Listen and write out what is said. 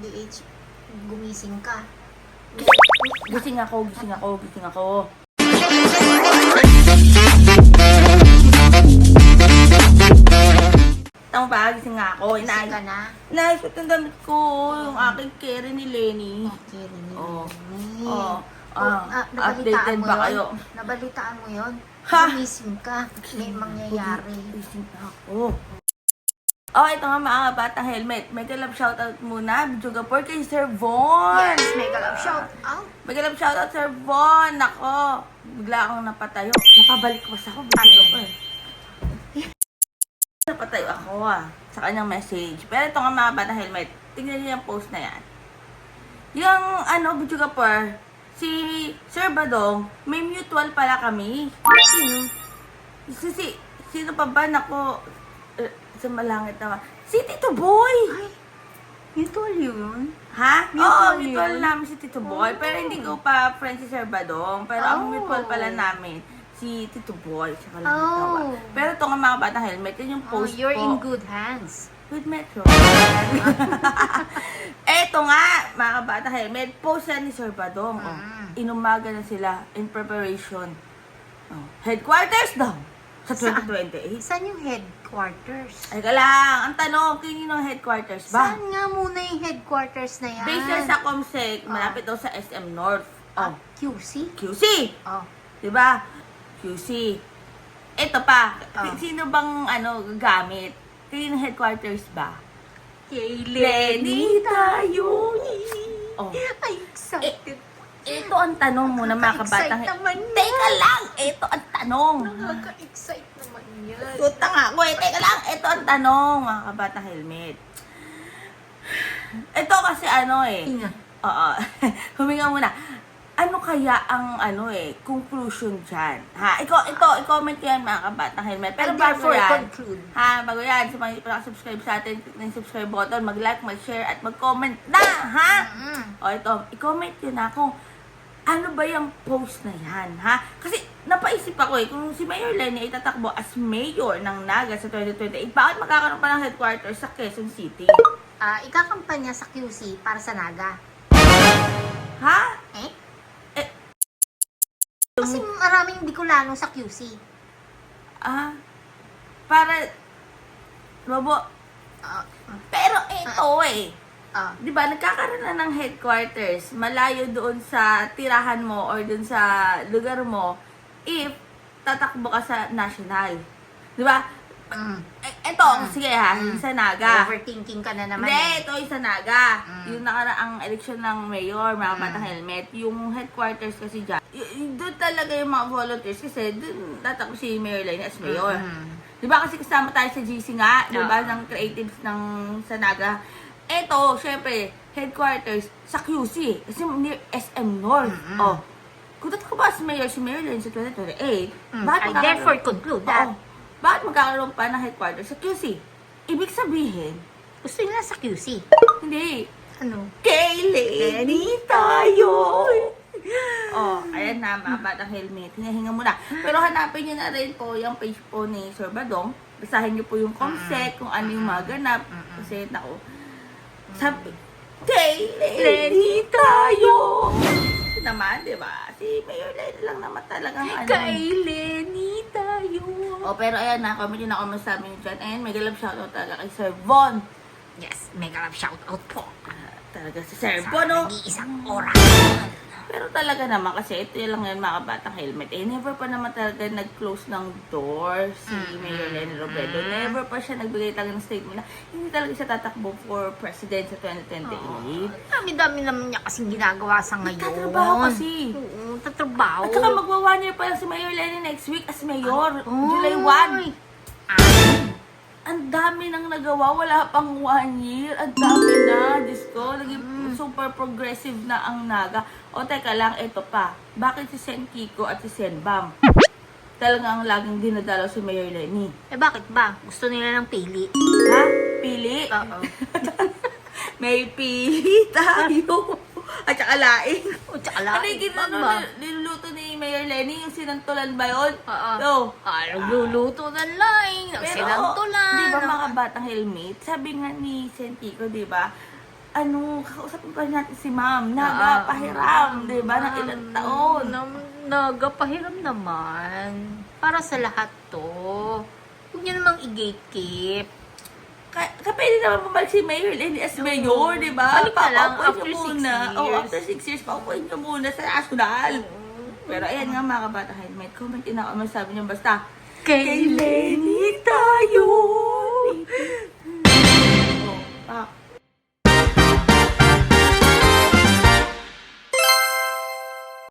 DH, gumising ka. Gising ako. Tama ba? Gising nga ako. Gising ka na? Inaayos ang damit ko. Yung aking carry ni Lenny. Okay, rin yun. Oo. Oh. Updated ba kayo? Nabalitaan mo yun? Ha? Gumising ka. May mangyayari. Gising na ako. Oh, ito nga mga batang helmet. Mega love shoutout muna. Jugapor kay Sir Von. Yes, mega love shout out. Mega love shoutout Sir Von. Nako, bigla akong napatayo. Napabalik ko sa ako. Napatayo ako sa kanyang message. Pero ito nga mga batang helmet. Tingnan niyo yung post na yan. Yung Jugapor, si Sir Badong, may mutual pala kami. Sino pa ba? Nako, sa malangit naman. Si Tito Boy! Ay, mutual yun? Ha? Mutual Oo, mutual yun? namin si Tito Boy. Pero hindi ko pa friend si Sir Badong. Pero ang mutual pala namin, si Tito Boy. Tsaka lang tawa. Pero ito nga mga batang helmet, yun yung post You're ko. in good hands. With Metro. Eto nga, mga batang helmet, post yan ni Sir Badong. Inumaga na sila in preparation. Headquarters daw sa 2028. Saan yung headquarters? Ay ka lang, ang tanong, kanino ang headquarters ba? Saan nga muna yung headquarters na yan? Based sa Comsec, malapit daw sa SM North. QC? QC! Oh. Diba? QC. Ito pa, Oh. sino bang gagamit? Kanino headquarters ba? Kay Lenny tayo! Oh. Ay, excited. Ito ang tanong muna mga kabatang. Nakaka-excite naman yan. Teka lang! Ito ang tanong. Nakaka-excite naman yan. Tuta nga ako eh. Teka lang! Ito ang tanong mga kabatang helmet. Ito kasi Hinga. Oo. Huminga muna. Ano kaya ang conclusion dyan? Ha? I-comment ko yan mga kabatang helmet. Pero And bago therefore, yan, conclude. bago yan, sa mga hindi pa nakasubscribe sa atin, click na yung subscribe button, mag-like, mag-share, at mag-comment na, ha? O ito, i-comment yun na kung ano ba yung post na yan, ha? Kasi napaisip ako kung si Mayor Lenny ay tatakbo as mayor ng Naga sa 2028, bakit magkakaroon pa ng headquarters sa Quezon City? Ikakampanya sa QC para sa Naga. Ha? Kasi maraming Bicolano sa QC. Para, Bobo, pero ito di ba, nagkakaroon na ng headquarters, malayo doon sa tirahan mo or doon sa lugar mo, if tatakbo ka sa national. Di ba? Sige yung sa Naga. Overthinking ka na naman. Hindi, ito yung sa Naga. Yung nakaraang eleksyon ng mayor, mga batang helmet, yung headquarters kasi dyan, doon talaga yung mga volunteers kasi doon tatakbo si Mayor Lenny as mayor. Di ba kasi kasama tayo sa GC nga, di ba, ng creatives ng sa Naga. Eto, syempre, headquarters sa QC, kasi near SM North. Kung tatakbo ba si Mayor Lenny sa 2028, I therefore conclude that. Bakit magkakaroon pa ng headquarters sa QC? Ibig sabihin, Gusto nila sa QC. hindi. Ano? Kay Lenny tayo! Ayan na, mga batang helmet. Hinahinga muna. Pero hanapin nyo na rin po yung page po ni Sir Badong. Basahin nyo po yung Comsec, kung ano yung mga ganap. Kasi, sabi, kay Lenny tayo! Ito naman, di ba? Si Mayor Lenny lang naman talagang Kay Lenny tayo. pero ayan na, comment nyo na kung masabi nyo dyan. Ayan, mega love shoutout talaga kay Sir Von. Yes, mega love shout out po. Talaga si Sir Sa Von, nag-iisang oras. Pero talaga naman, kasi ito lang yan mga batang helmet. Never pa naman talaga nag-close ng door si Mayor Lenny Robredo. Never pa siya nagbigay talaga ng statement na hindi talaga siya tatakbo for president sa 2028. Dami-dami naman niya kasing ginagawa sa ngayon. Tatrabaho kasi. Oo, tatrabaho. At saka magwa 1 year pa lang si Mayor Lenny next week as mayor. July 1. Ang dami nang nagawa, wala pang 1 year. Ang dami na, Diyos ko. Naging super progressive na ang Naga. O teka lang, ito pa. Bakit si Sen Kiko at si Sen Bam talagang laging dinadalaw si Mayor Lenny? Bakit ba? Gusto nila ng pili. Ha? Pili? Oo. May pili tayo. At saka laing. O, tsaka Ano laing. yung niluluto ni Mayor Lenny? Yung sinantulan ba yun? Oo. Nagluluto ng laing. Sinantulan. Di ba mga batang helmet? Sabi nga ni Sen Kiko, di ba? kakausapin pa natin si ma'am. Naga, pahiram, di ba? Ng ilang taon. Nagapahiram naman. Para sa lahat to. Huwag niyo namang i-gatekeep. Pwede naman bumalik si Mayor Lenny as Mayor, di ba? Balik na lang Paupuin after niyo 6 muna. years. Oo, after 6 years, paupuin niyo muna sa national. Pero ayan nga mga kabata helmet, comment in ako, masabi niyo basta, Kay Lenny tayo!